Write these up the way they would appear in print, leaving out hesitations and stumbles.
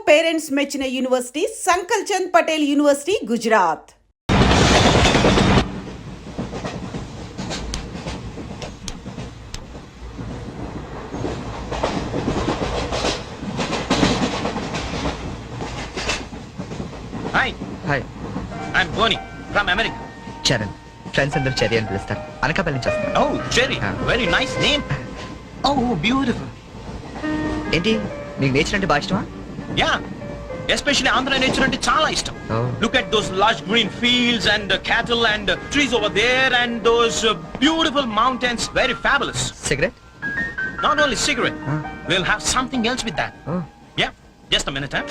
Parents మెచ్చిన university Sankal Chand Patel university Gujarat. Hi hi, I am Bonnie from America. Charan. Friends అందరూ Cherry అని పిలుస్తారు. అనకాపల్లి నుంచి వస్తాను. Oh Cherry, very nice name. Oh beautiful. ఏంటి, నీకు నేచర్ అంటే బాగా ఇష్టమా? యా, ఎస్పెషల్లీ ఆంధ్ర నేచర్ అంటే చాలా ఇష్టం. Look at those large green fields and cattle and trees over there and those beautiful mountains, very fabulous. Cigarette? Not only cigarette, we'll have something else with that. Oh. Yeah, just a minute, huh?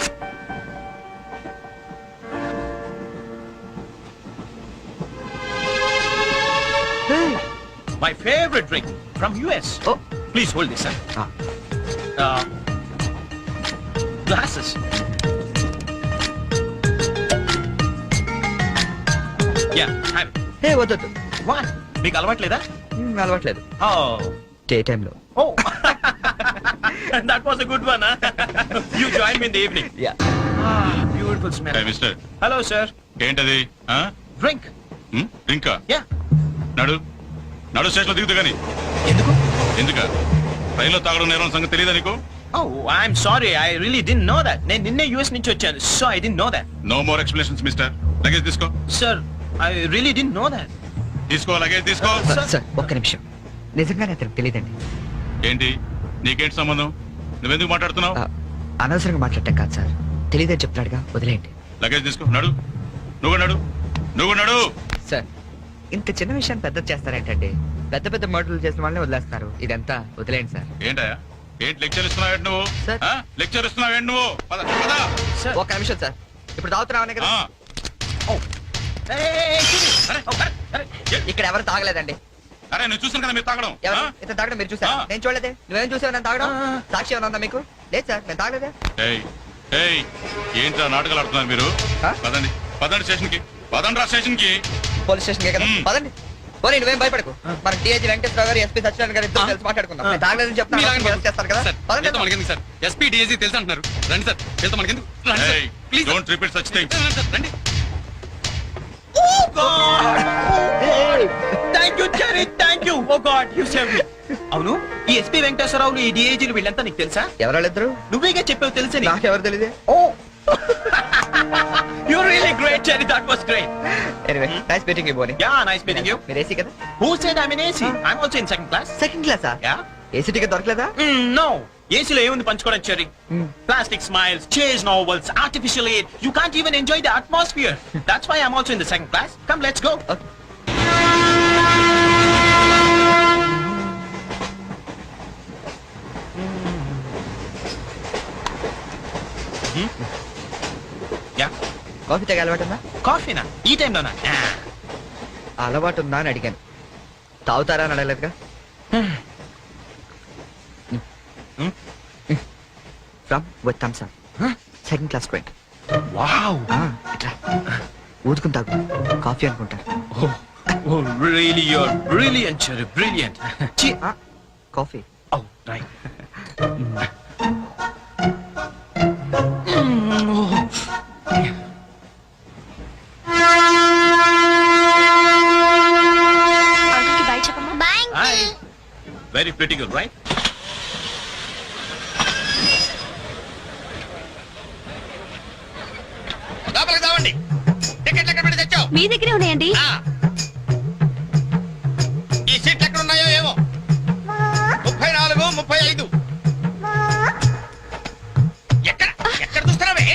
Hey. My favorite drink from US. Oh. Please hold this, sir. Glasses. Yeah, have it. హే, వద్దొద్దు. What? మీకు అలవాట్లేదా? అలవాట్లేదు. Oh. Day టైంలో. Oh. That was a good one, huh? You join me in the evening. Yeah. Ah, beautiful smell. Hey, mister. Hello, sir. ఏంటది? Drink. ఇంకా Yeah. నడు station లో దిగుతూ గాని. ఎందుకు? ఎందుక రైల్లో తాగడం నేరం సంగతి తెలియదా నీకు? Oh, I'm sorry. I really didn't know that. నేను నిన్నే యూఎస్ నుంచి వచ్చాను, so I didn't know that. No more explanations mister. Luggage తీసుకో. Sir, I really didn't know that. తీసుకో, లగేజ్ తీసుకో. సార్, ఒక్క నిమిషం. నిజంగానే అతనికి తెలియదండి. ఏంటి, నీకేంటి సంబంధం? నువ్వెందుకు మాట్లాడుతున్నావు? అనవసరంగా మాట్లాడటం కాదు సార్, తెలియదని చెప్తున్నాడుగా, వదిలేయండి. లగేజ్ తీసుకో, నడు. నువ్వు నడు. సార్, ఇంత చిన్న విషయాన్ని పెద్ద చేస్తారేంటండి? పెద్ద పెద్ద మర్డర్లు చేసిన వాళ్ళని వదిలేస్తున్నారు. ఇదంతా వదిలేయండి సార్. ఏంటయ్యా, ఏంటి లెక్చర్ ఇస్తున్నావేంటి నువ్వు? సార్. లెక్చర్ ఇస్తున్నావేంటి నువ్వు? పద. Sir. ఒక్క నిమిషం సార్, ఇప్పుడు తాగుతున్నావనే కదా. Oh. Hey, ఇక్కడ ఎవరు తాగలేదండి. అరే, నేను చూసాను కదా మీరు తాగడం. ఎవరు ఇతను తాగడం మీరు చూసారా? నేను చూడలేదే. నువ్వేం చూసావు నేను తాగడం? సాక్షి ఏమన్నా ఉందా మీకు? లేదు సార్, నేను తాగలేదే. ఏంట్రా నాటకాలు ఆడుతున్నారు మీరు? పదండి స్టేషన్ కి. పదండి స్టేషన్ కి. పోలీస్ స్టేషన్ కదా, పదండి. పోనీ, నువ్వేం భయపడకు. మన డిఐజీ వెంకటేశ్వర గారు, ఎస్పీ సత్యనారాయణ గారు ఇద్దరు కలిసి మాట్లాడుకుందాం. నేను తాగలేదని చెప్తాను చేస్తారు కదా. పదండి. సార్, ఎస్పీ డిఐజీ తెలుసు అంటున్నారు. రండి సార్, వెళ్తాం. మనకెందుకు? Please don't repeat such things. రండి. Oh God! Oh, thank you, Jerry. Thank you. Oh God, you saved me. అవును, ఈ ఎస్పీ వెంకటేశ్వరరావు, ఈ డిఐజీలు వీళ్ళంతా నీకు తెలుసా? ఎవరాళ్ళిద్దరు? నువ్వేగా చెప్పావు తెలుసని. నాకెవరు తెలియదే. Oh. You're really great, Jerry. That was great. Anyway, nice meeting you, Bonnie. Yeah, nice meeting you. మీరు ఏసీ కదా? Who said I'm in AC? I'm also in second class. Second క్లాసా? Yeah. ఏసీ టికెట్ దొరకలేదా? No. ఏసీలో ఏముంది పంచుకోవడం, cherry? Plastic smiles, chase novels, artificial air. You can't even enjoy the atmosphere. That's why I'm also in the second class. Come, let's go. Okay. Yeah. Coffee తాగే అలవాటు ఉందా? కాఫీనా? ఈ టైంలోనా? అలవాటు ఉందా అని అడిగాను. తాగుతారా అని అడగలేదుగా. From with Thums Up. Second class drink. Wow. ఇట్లా ఊదుకుని తాగు. కాఫీ అనుకుంటారు. Oh, really, you're brilliant, Cherry. Brilliant. Coffee. Oh, right. Hi. Very pretty girl, right? లోపలికి రావండి. టికెట్లు ఎక్కడ పెట్టి తెచ్చావు? మీ దగ్గరే ఉన్నాయండి. ఈ సీట్లు ఎక్కడ ఉన్నాయో ఏమో. 34, 35. ఎక్కడ చూస్తున్నావే?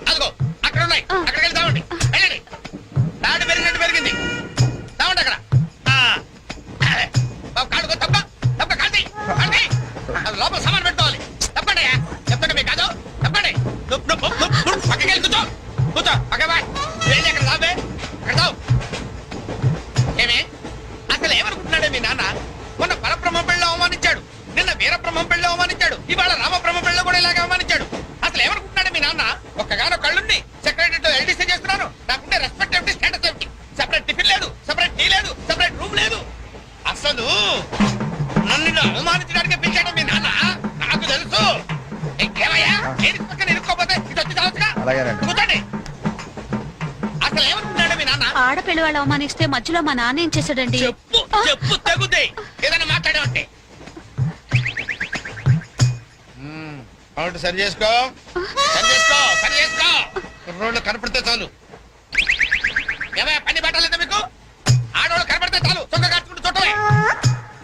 అదిగో అక్కడ ఉన్నాయి. అక్కడికి వెళ్ళి తావండి. వెళ్ళండి. తాడు పెరిగినట్టు పెరిగింది. తావండి అక్కడ. కాడుకో తప్ప కాంతి. అది లోపల సామాన్ పెట్టుకోవాలి. తప్పండి. చెప్తాక మీకు కాదు. తప్పండి. పక్కకి వెళ్ళి కూర్చో. పక్క బాయ్. వెళ్ళి అక్కడ తావే. అక్కడ తావు. ఏమే అసలు ఏమనుకుంటున్నాడే మీ నాన్న? మొన్న అలాగేనండి. కూర్చోండి. అసలు ఏమనుకున్నాడు మీ నాన్న? ఆడపిల్ల వాళ్ళు అవమానిస్తే మధ్యలో మా నాన్న ఏం చేశాడండి? చెప్పు చెప్పు తగ్గుతాయి ఏదైనా మాట్లాడే ఉంటే. అవును సరి చేసుకో సరి చేసుకో సరి చేసుకో. రోడ్లు కనపడితే చాలు. ఏమయ్య పని పట్టాలేదా మీకు? ఆడవాళ్ళు కనపడితే చాలు చొక్క కట్టుకుంటూ చూడటమే.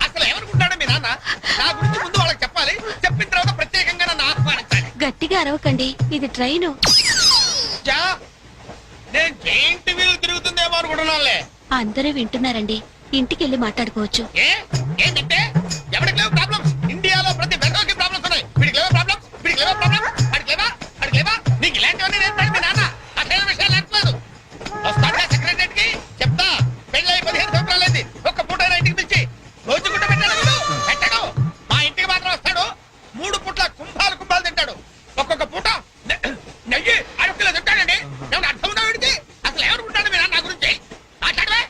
అసలు ఏమనుకుంటాడు మీ నాన్న? నా గురించి ముందు వాళ్ళకి చెప్పాలి, చెప్పిన తర్వాత ప్రత్యేకంగా నన్ను ఆహ్వానించాలి. గట్టిగా అరవకండి, ఇది ట్రైన్. జా, నేను జైంట్ వీల్ తిరుగుతుందేమో అనుకుంటున్నానులే. అందరూ వింటున్నారండి, ఇంటికి వెళ్ళి మాట్లాడుకోవచ్చు. ఏంటంటే ఎవరికి లేవు ప్రాబ్లమ్స్? ఇండియాలో ప్రతి వెర్రోకి ప్రాబ్లమ్స్ ఉన్నాయి. వీడికి లేవా ప్రాబ్లమ్స్? వీడికి లేవా ప్రాబ్లమ్స్? అడిగి లేవా? అడిగి లేవా? నీకు ఇలాంటివన్నీ నేర్పాడు మీ నాన్న. అసలు విషయాలు నేర్పలేదు. వస్తాడుగా సెక్రటరీకి చెప్తా. పెళ్ళై 15 సంవత్సరాలైంది. ఒక్క పూట ఇంటికి పిలిచి రోజు గుడ్డ పెట్టాడు వీడు. పెట్టడు. మా ఇంటికి మాత్రం వస్తాడు. 3 పూట్ల కుంభాలు తింటాడు. ఒక్కొక్క పూట నెయ్యి 6 కిలో తింటాడండి. ఏమన్నా అర్థం ఉందా వీడికి? అసలు ఏమనుకుంటాడు మీ నాన్న నా గురించి? మాట్లాడవే.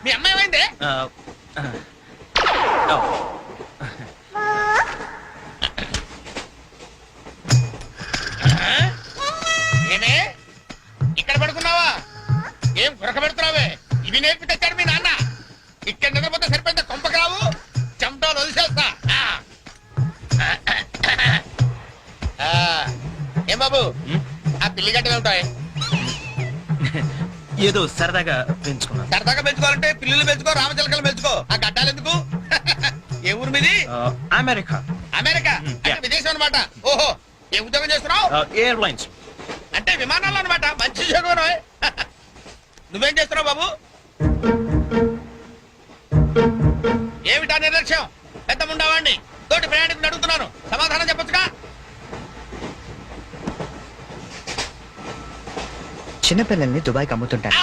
మీ అమ్మాయి ఏమైంది? ఏమే ఇక్కడ పడుకున్నావా? ఏం గురక పెడుతున్నావే? ఇవి నేర్పి తెచ్చాడు మీ నాన్న. ఇక్కడ నిద్రపోతే సరిపోయింది. కొంపకి రావు, చెమటలు వదిలేస్తా. ఏం బాబు ఆ పిల్లి గడ్డలు ఉంటాయి? ఏదో సరదాగా పెంచుకున్నాను. సరదాగా పెంచుకోవాలంటే పిల్లులు పెంచుకో, రామచిలకలు పెంచుకో. ఆ గడ్డాలు ఎందుకు? ఏ ఊరు మీది? అమెరికా. అమెరికా అంటే విదేశం అనమాట. ఓహో, ఏ ఉద్యోగం చేస్తున్నావు? ఎయిర్లైన్స్. అంటే విమానాలు అనమాట. మంచి ఉద్యోగం. నువ్వేం చేస్తున్నావు బాబు? ఏమిటా నిర్లక్ష్యం? పెద్ద ఉండవాడిని తోటి ప్రయాణికుని అడుగుతున్నాను, సమాధానం చెప్పొచ్చుగా. చిన్నపిల్లల్ని దుబాయ్కి అమ్ముతుంటారు.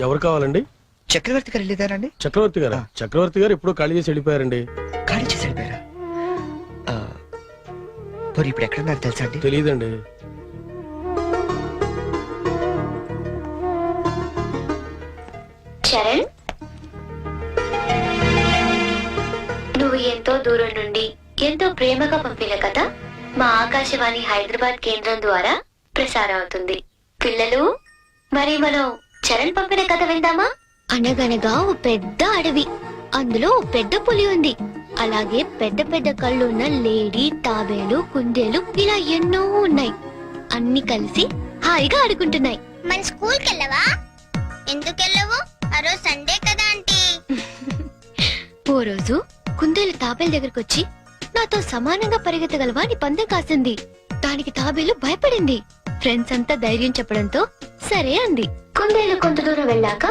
ఎవరు కావాలండి? చక్రవర్తి గారు వెళ్ళేదారండి? చక్రవర్తి గారు. చక్రవర్తి గారు ఎప్పుడో ఖాళీ చేసి వెళ్ళిపోయారండి. ఖాళీ చేసి వెళ్ళిపోయారా? మరి ఇప్పుడు ఎక్కడున్నారు తెలుసా అండి? తెలియదండి. చరణ్, నువ్వు ఎంతో దూరం నుండి ఎంతో ప్రేమగా పంపిన కథ మా ఆకాశవాణి హైదరాబాద్ కేంద్రం ద్వారా ప్రసారం అవుతుంది. పిల్లలు, మరి మనం చరణ్ పంపిన కథ విందామా? అనగనగా ఓ పెద్ద అడవి, అందులో ఓ పెద్ద పులి ఉంది. అలాగే పెద్ద పెద్ద కళ్ళున్న లేడీ, తాబేలు, కుందేలు ఇలా ఎన్నో ఉన్నాయి. అన్ని కలిసి హాయిగా ఆడుకుంటున్నాయి. మన స్కూల్ కెళ్ళవా? ఎందుకెళ్ళవు? ఆ రోజు సండే కదా ఆంటీ. ఓ రోజు కుందేలు తాబేలు దగ్గరకు వచ్చి నాతో సమానంగా పరిగెత్తగలవా అని పందెం కాసింది. దానికి తాబేలు భయపడింది. ఫ్రెండ్స్ అంతా ధైర్యం చెప్పడంతో సరే అంది. కుందేలు కొంత దూరం వెళ్ళాక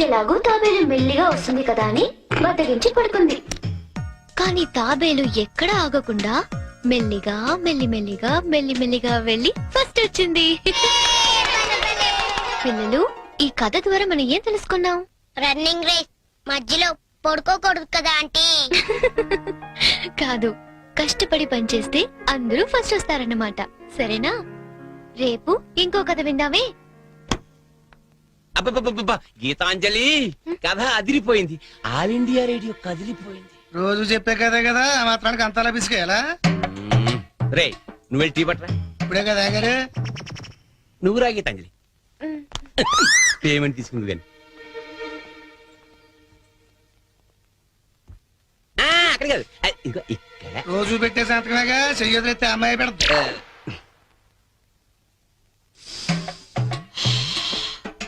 ఎలాగూ తాబేలు మెల్లిగా వస్తుంది కదా అని బద్దగించి పడుకుంది. కానీ తాబేలు ఎక్కడా ఆగకుండా మెల్లిగా మెల్లిమెల్లిగా వెళ్లి ఫస్ట్ వచ్చింది. పిల్లలు, ఈ కథ ద్వారా మనం ఏం తెలుసుకున్నాం? రన్నింగ్ రేస్ మధ్యలో పడుకోకూడదు కదా ఆంటీ. కాదు, కష్టపడి పనిచేస్తే అందరూ ఫస్ట్ వస్తారన్నమాట. సరేనా? రేపు ఇంకో కథ విందామే. అబ్బబ్బబ్బబ్బా, గీతాంజలి కథ అదిరిపోయింది. ఆల్ ఇండియా రేడియో కదిలిపోయింది. రోజు చెప్పే కదే కదా, ఆ మాత్రానికి అంతలా పిసికేయాలా? రే, నువ్వు వెళ్ళి టీ పట్టరా. ఇప్పుడే కదా గారు. నువ్వు రా గీతాంజలి. పేమెంట్ తీసుకుంది కానీ అక్కడ కాదు, ఇదిగో ఇక్కడ. రోజు పెట్టే సంతకమేగా, చెయ్యొదిలేస్తే అమ్మాయి పెడతా.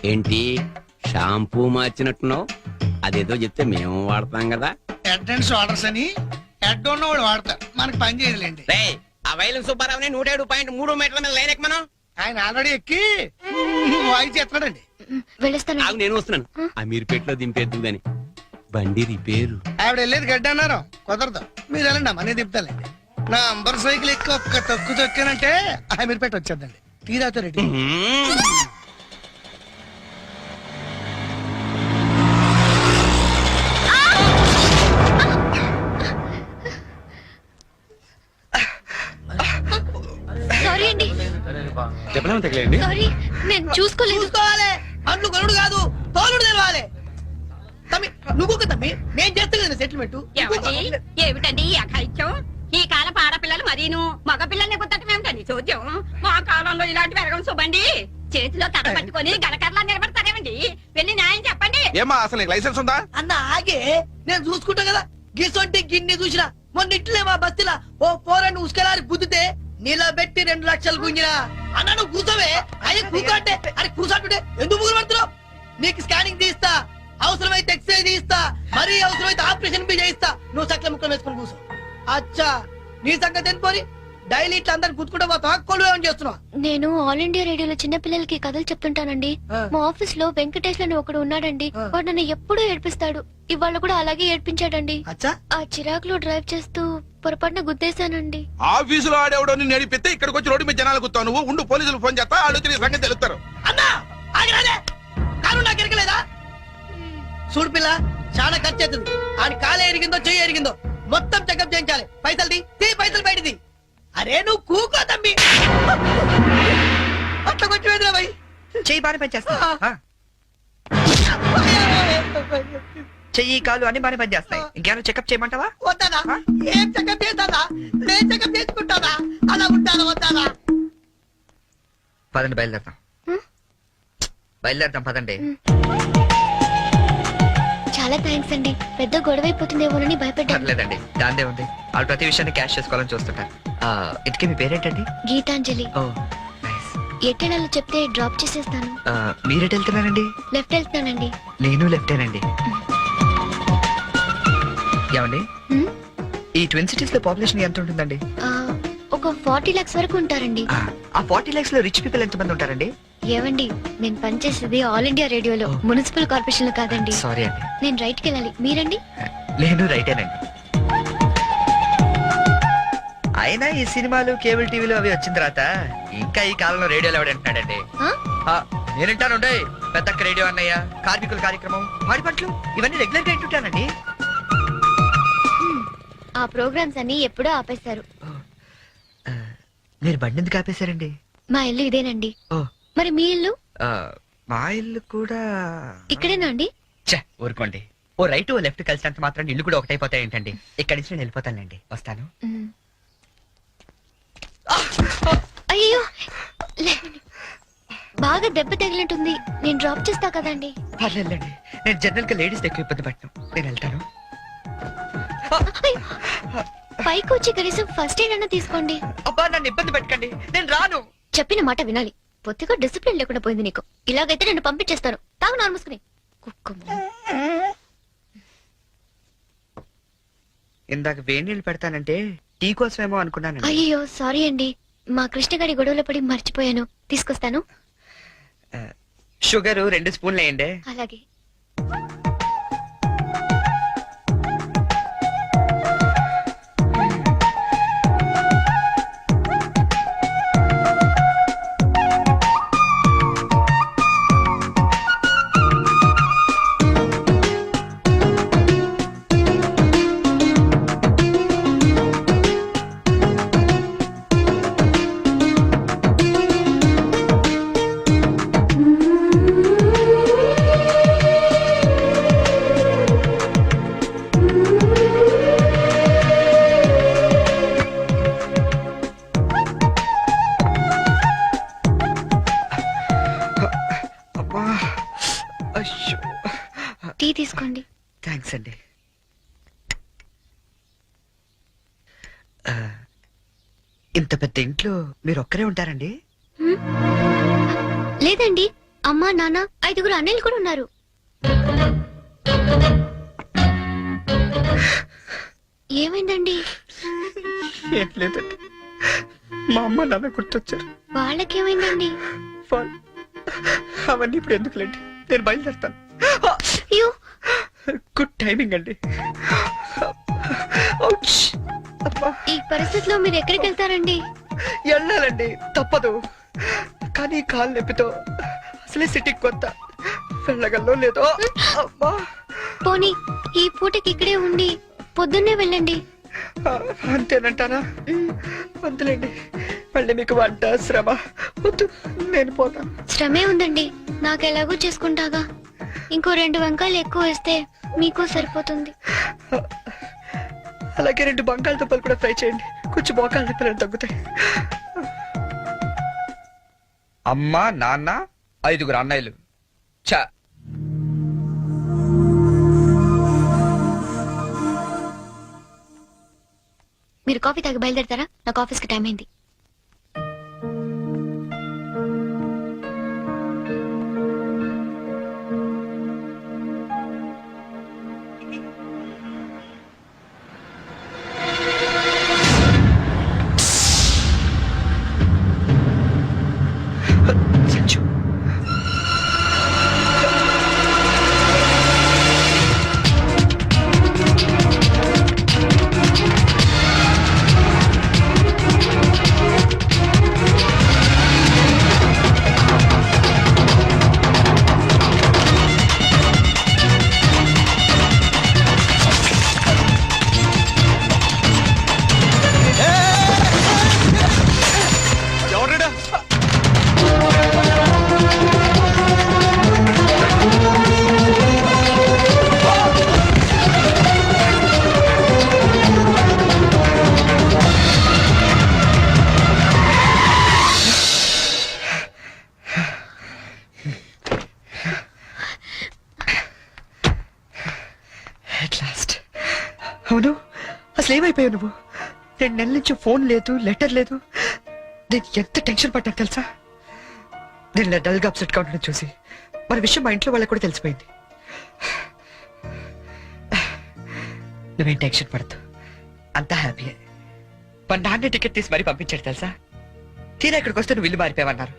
ఏంటి షాంపూ మార్చినట్టున్నావు? అదేదో చెప్తే మేము వాడతాం కదా. హెడ్ అండ్ షోల్డర్స్ అని హెడ్ ఉన్నవాడు వాడతారు, మనకి పని చేయదులేండి. రే, ఆ వైలం సుబ్బారావుని 107.3 మీటర్ల మీద లైన్ ఎక్కమను. ఆయన ఆల్రెడీ ఎక్కి వాయిస్ చేస్తున్నాడండి. వెళ్ళొస్తాను. ఆగు, నేను వస్తున్నాను. అమీర్పేటలో దింపేద్దు గాని బండి రిపేరు. ఆవిడ వెళ్ళేది గడ్డ అన్నారు, కుదరదు. మీరు వెళ్ళండి అమ్మా, నేను దింపుతానండి. నా అంబర్ సైకిల్ ఎక్కి ఒక్క తొక్కు తొక్కానంటే అమీర్పేట వచ్చేద్దండి. టీ తాగుతారు. చెప్పలేము తగలేండి. సారీ నేను చూసుకోలేదు. చూసుకోవాలి, అన్ను కొనుడు కాదు తోలుడు తెలవాలి. తమ్మి నువ్వు తమ్మి, నేను చేస్తా కదా సెటిల్మెంట్. ఏమిటండి ఈ అఘాయిత్యం? ఈ కాలం ఆడపిల్లలు మరీను మగ పిల్లల్ని గుర్తటం ఏమిటండి చూద్దాం. మా కాలంలో ఇలాంటి వెరగం చూబండి. చేతిలో కథ పట్టుకొని గలకర్లా నిలబడతారేమండి? వెళ్ళి న్యాయం చెప్పండి. ఏమా అసలు నీకు లైసెన్స్ ఉందా? అన్న ఆగే, నేను చూసుకుంటా కదా. గిసొంటి గిన్ని చూసినా మొన్న ఇట్లే మా బస్తీలా ఓ పోరని ఉసుకలారి గుద్దితే నిలబెట్టి 2 లక్షలు గుంజినా. అన్న నువ్వు కూర్చోవే. అయ్యి కూకంటే అరే కూర్చోంటుంటే ఎందుకు ముగ్గురు పడుతున్నావు? నీకు స్కానింగ్ తీస్తా, అవసరమైతే ఎక్స్రే తీస్తా, మరీ అవసరమైతే ఆపరేషన్ బి చేయిస్తా. నువ్వు చక్కల ముక్కలు వేసుకుని కూర్చో. అచ్చా నీ సంగతి ఎందుకోని డైలీ ఇట్లా అందరు గుర్తుకుంటా పోతా కొలువేమని చేస్తున్నావు? నేను ఆల్ ఇండియా రేడియోలో చిన్న పిల్లలకి కథలు చెప్తుంటానండి. మా ఆఫీస్ లో వెంకటేష్ అని ఒకడు ఉన్నాడండి. వాడు నన్ను ఎప్పుడూ ఏడ్పిస్తాడు. ఇవాళ కూడా అలాగే ఏడ్పించాడండి. అచ్చా ఆ చిరాకులో డ్రైవ్ చేస్తూ పొరపాటున గుద్దేశానండి. ఆఫీసులో ఆడేవాడు నడిపితే ఇక్కడికి వచ్చి రోడ్డు మీద జనాలు గుర్తావు. నువ్వు ఉండు, పోలీసులు ఫోన్ చేస్తా, ఆలోచన నీ సంగతి తెలుస్తారు. అన్నా ఆగిరాదే, కారు నాకు ఎరగలేదా? చూడు పిల్ల, చాలా ఖర్చు అవుతుంది. ఆయన కాలు ఎరిగిందో చెయ్యి ఎరిగిందో మొత్తం చెకప్ చేయించాలి. పైసలు తీ పైసలు బయటిది. అరే నువ్వు కూకో తమ్మి. అట్లా కొంచెం ఎదురా భయ్. చెయ్యి బాగానే పనిచేస్తా. చెయ్యి కాలు అన్ని బాగానే పనిచేస్తాయి. ఇంకేమైనా చెకప్ చేయమంటావా? వద్దానా? ఏం చెకప్ చేస్తానా? నేను చెకప్ చేసుకుంటానా? అలా ఉంటానా వద్దానా? పదండి బయలుదేరతాం. బయలుదేరతాం పదండి. చాలా థ్యాంక్స్ అండి. పెద్ద గొడవ అయిపోతుందేమోనని భయపడ్డాను. పర్లేదండి, దాందే ఉంది. వాళ్ళు ప్రతి విషయాన్ని క్యాష్ చేసుకోవాలని చూస్తుంటారు. ఇంతకీ మీ పేరేంటండి? గీతాంజలి. ఓ నైస్. ఎట్టెళ్ళాలో చెప్తే డ్రాప్ చేసేస్తాను. మీరెట్ వెళ్తున్నారండి? లెఫ్ట్ వెళ్తున్నానండి. నేను లెఫ్టేనండి. ఏమండి, హ్మ్? ఈ ట్విన్ సిటీస్ లో పాపులేషన్ ఎంత ఉంటుందండి? ఒక 40 lakhs వరకు ఉంటారండి. ఆ 40 lakhs లో రిచ్ పీపుల్ ఎంత మంది ఉంటారండి? ఏవండి, నేను పనిచేసేది ఆల్ ఇండియా రేడియోలో, మున్సిపల్ కార్పొరేషన్ లో కాదండి. సారీ అండి. నేను రైట్ కి వెళ్ళాలి. మీరండి? నేను రైటేనండి. అయినా ఈ సినిమాలు కేబుల్ టీవీలు అవి వచ్చిన తర్వాత ఇంకా ఈ కాలంలో రేడియోలో ఎవడంటున్నాడండి? నేనంటాను పెద్దక్క రేడియో అన్నయ్య, కార్మికుల కార్యక్రమం, పాడి పంటలు ఇవన్నీ రెగ్యులర్ గా వింటుంటానండి. ఆ ప్రోగ్రామ్స్ అన్ని ఎప్పుడో ఆపేశారు. మీరు బండి ఎందుకు ఆపేశారండి? మా ఇల్లు ఇదేనండి. ఓ మరి మీ ఇల్లు? మా ఇల్లు కూడా ఇక్కడేనా అండి? ఊరుకోండి. ఓ రైట్ ఓ లెఫ్ట్ కలిసినంత మాత్రం ఇల్లు కూడా ఒకటైపోతాయి ఏంటండి? ఇక్కడి నుంచి నేను వెళ్ళిపోతానండి. వస్తాను. అయ్యో లేవండి. బాగా దెబ్బ తగిలినట్టుంది. నేను డ్రాప్ చేస్తా కదండి. పర్లేదండి, నేను జనరల్ గా లేడీస్ ఎక్కువ ఇబ్బంది పట్టను. నేను వెళ్తాను. పైకి వచ్చి కనీసం ఫస్ట్ ఎయిడ్ అన్నా తీసుకోండి. అబ్బా నన్ను ఇబ్బంది పెట్టకండి, నేను రాను. చెప్పిన మాట వినాలి. పొత్తిగా డిసిప్లిన్ లేకుండా పోయింది నీకు. ఇలాగైతే నేను పంపించేస్తాను. తాగు నారు మూసుకుని. కుక్క. ఇందాక వేడి నీళ్ళు పెడతానంటే టీ కోసమేమో అనుకున్నాను. అయ్యో సారీ అండి. మా కృష్ణగాడి గొడవలో పడి మర్చిపోయాను. తీసుకొస్తాను. షుగర్ 2 స్పూన్లు వేయండి. అలాగే. టీ తీసుకోండి. థ్యాంక్స్ అండి. ఇంత పెద్ద ఇంట్లో మీరు ఒక్కరే ఉంటారండి? లేదండి, అమ్మా నాన్న 5 అన్నయ్యలు కూడా ఉన్నారు. ఏమైందండి? ఏం లేదండి, మా అమ్మ నాన్న గుర్తొచ్చారు. వాళ్ళకేమైందండి? అవన్నీ ఇప్పుడు ఎందుకులేండి, నేను బయలుదేరుతాను. అయ్యో గుడ్ టైమింగ్ అండి. ఈ పరిస్థితిలో మీరు ఎక్కడికి వెళ్తారండి? వెళ్ళాలండి, తప్పదు. కానీ కాలు నొప్పితో అసలే సిటీకి కొత్త, వెళ్ళగల్లో లేదో. పోనీ ఈ పూటకి ఇక్కడే ఉండి పొద్దున్నే వెళ్ళండి. అంతేనంటారా? వద్దులేండి, మళ్ళీ మీకు వంట శ్రమ వద్దు, నేను పోతా. శ్రమే ఉందండి, నాకు ఎలాగో చేసుకుంటాగా. ఇంకో 2 వంకాయలు ఎక్కువ వేస్తే మీకు సరిపోతుంది. అలాగే 2 బంగాళదుంపలు కూడా ఫ్రై చేయండి, కొంచెం మోకాలు నొప్పులు తగ్గుతాయి. అమ్మ, నాన్న, 5 అన్నయ్యలు. చా మీరు కాఫీ తాగి బయలుదేరతారా? నాకు ఆఫీస్కి టైం అయింది. సంచు, అవును, అసలు ఏమైపోయావు నువ్వు? 2 నెలల నుంచి ఫోన్ లేదు, లెటర్ లేదు. నేను ఎంత టెన్షన్ పడ్డా తెలుసా? నేను డల్ గా అప్సెట్ గా ఉండడం చూసి మన విషయం మా ఇంట్లో వాళ్ళకి కూడా తెలిసిపోయింది. నువ్వేం టెన్షన్ పడద్దు, అంతా హ్యాపీయే. మా నాన్న టికెట్ తీసి మరీ పంపించాడు తెలుసా? తీరా ఇక్కడికి వస్తే నువ్వు ఇల్లు మారిపోయావన్నారు.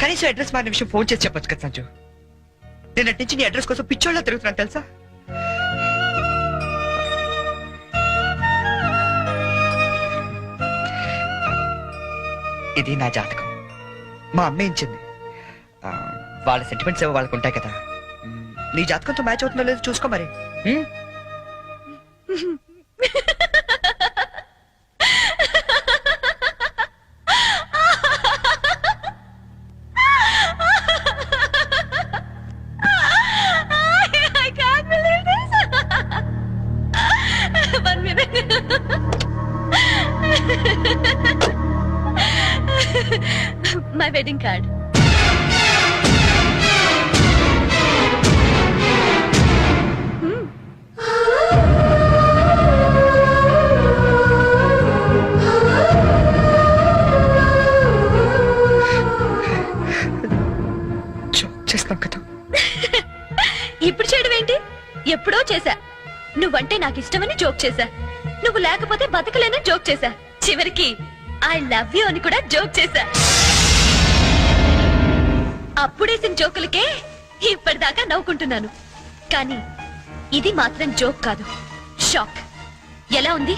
కనీసం అడ్రస్ మారిన విషయం ఫోన్ చేసి చెప్పొచ్చు కదా సంజు. నేను అటు నుంచి నీ అడ్రస్ కోసం పిచ్చోళ్ళ తిరుగుతున్నాను తెలుసా? ఇది నా జాతకం, మా అమ్మ ఇచ్చింది. వాళ్ళ సెంటిమెంట్స్ ఏవో వాళ్ళకు ఉంటాయి కదా. నీ జాతకంతో మ్యాచ్ అవుతుందో లేదో చూసుకో మరి. My wedding card. చేస్తాం కదా. ఇప్పుడు చేయడం ఏంటి? ఎప్పుడో చేశా. నువ్వంటే నాకు ఇష్టమని జోక్ చేశా. నువ్వు లేకపోతే బతకలేనని జోక్ చేశా. చివరికి ఐ లవ్ యూ అని కూడా జోక్ చేశా. అప్పుడేసిన జోకులకే ఇప్పటిదాకా నవ్వుకుంటున్నాను. కానీ ఇది మాత్రం జోక్ కాదు, షాక్. ఎలా ఉంది?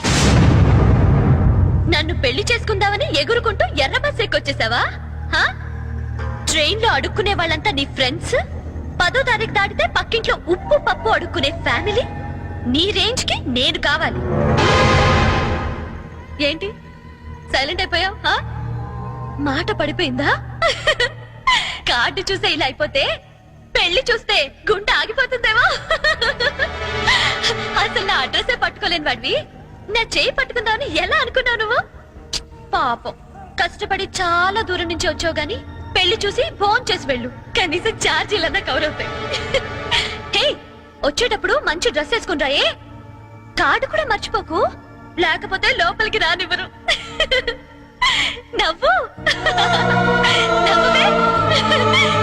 నన్ను పెళ్లి చేసుకుందామని ఎగురుకుంటూ ఎర్ర బస్ ఎక్కొచ్చేసావా? ట్రైన్ లో అడుక్కునే వాళ్ళంతా నీ ఫ్రెండ్స్, 10వ తారీఖు దాటితే పక్కింట్లో ఉప్పు పప్పు అడుక్కునే ఫ్యామిలీ. నీ రేంజ్ కి నేను కావాలి. ఏంటి సైలెంట్ అయిపోయావు? మాట పడిపోయిందా? కార్డు చూసే ఇలా అయిపోతే పెళ్లి చూస్తే గుండె ఆగిపోతుందేమో. అసలు నా అడ్రస్ పట్టుకోలేని వాడివి నా చేయి పట్టుకుందామని ఎలా అనుకున్నావు నువ్వు? పాపం, కష్టపడి చాలా దూరం నుంచి వచ్చావు గాని పెళ్లి చూసి ఫోన్ చేసి వెళ్ళు, కనీసం ఛార్జీలన్నా కవర్ అవుతాయి. హే, వచ్చేటప్పుడు మంచి డ్రెస్ వేసుకుని రాయే. కార్డు కూడా మర్చిపోకు, లేకపోతే లోపలికి రానివ్వరు. నవ్వు, నవ్వే.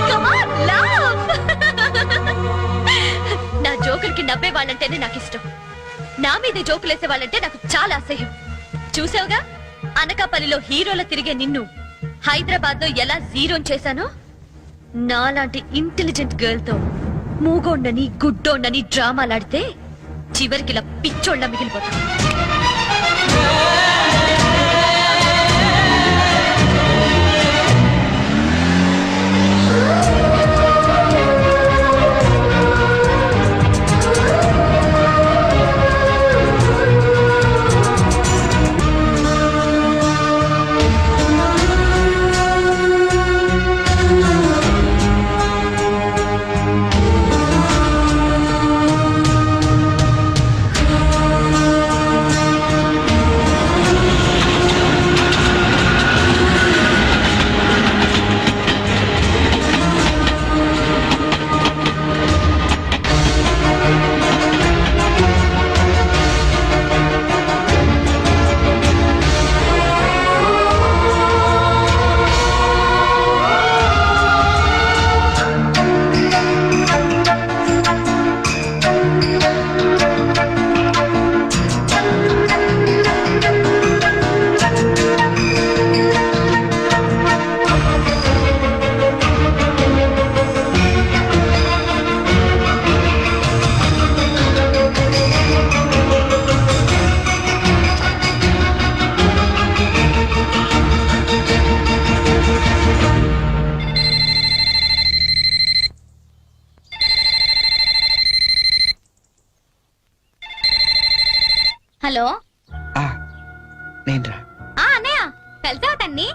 Come on, laugh. నా జోకులకి నవ్వే వాళ్ళంటేనే నాకు ఇష్టం. నా మీద జోకులేసే వాళ్ళంటే నాకు చాలా అసహ్యం. చూసావుగా, అనకాపల్లిలో హీరోల తిరిగే నిన్ను హైదరాబాద్ లో ఎలా జీరో చేశానో. నాలాంటి ఇంటెలిజెంట్ గర్ల్ తో మూగోండని గుడ్డోండని డ్రామాలాడితే చివరికి ఇలా పిచ్చోళ్ళ మిగిలిపోతాను. హలో నేనురా. అన్నయ్య కలిసావా తన్ని?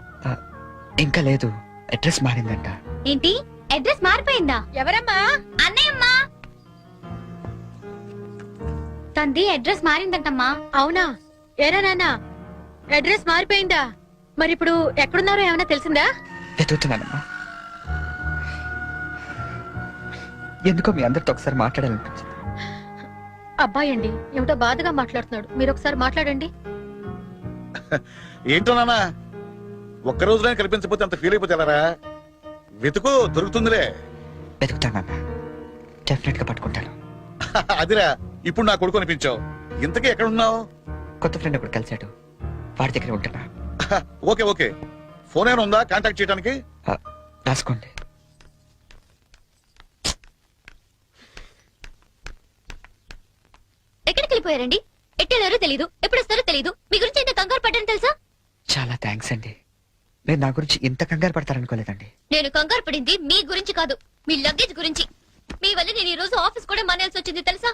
ఇంకా లేదు, అడ్రస్ మారిందంట. ఏంటి అడ్రస్ మారిపోయిందా? ఎవరమ్మా? అన్నయ్యమ్మా. తంది అడ్రస్ మారిందంటమ్మా. అవునా? ఏరా నాన్న, అడ్రస్ మారిపోయిందా? మరి ఇప్పుడు ఎక్కడున్నారో ఏమైనా తెలిసిందా? వెతుకుతున్నానమ్మా. ఎందుకో మీ అందరితో ఒకసారి మాట్లాడాలనిపించింది. అబ్బాయి అండి ఏమిటో బాధగా మాట్లాడుతున్నాడు, మీరు ఒకసారి మాట్లాడండి. ఏంటో నాన్న ఒక్క రోజులో కనిపించకపోతే అంత ఫీల్ అయిపోతే ఎలారా? వెతుకు, దొరుకుతుందిలే. వెతుకుతానన్నా, డెఫినెట్ గా పట్టుకుంటాను. అదిరా, ఇప్పుడు నా కొడుకు అనిపించావు. ఇంతకీ ఎక్కడ ఉన్నావు? కొత్త ఫ్రెండ్ ఒకటి కలిశాడు, వాడి దగ్గర ఉంటున్నా. ఓకే ఓకే, ఫోన్ ఏమైనా ఉందా కాంటాక్ట్ చేయడానికి? రాసుకోండి. ఎక్కడికి వెళ్ళిపోయారండి? ఎట్టెళ్ళారో తెలీదు, ఎప్పుడు వస్తారో తెలీదు. మీ గురించి ఎంత కంగారు పడ్డాను తెలుసా? చాలా థ్యాంక్స్ అండి. మీరు నా గురించి ఇంత కంగారు పడతారనుకోలేదండి. నేను కంగారు పడింది మీ గురించి కాదు, మీ లగేజ్ గురించి. మీ వల్ల నేను ఈ రోజు ఆఫీస్ కూడా మానేయాల్సి వచ్చింది తెలుసా?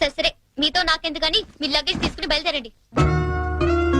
సరే సరే, మీతో నాకెందుకని మీ లగేజ్ తీసుకుని బయలుదేరండి.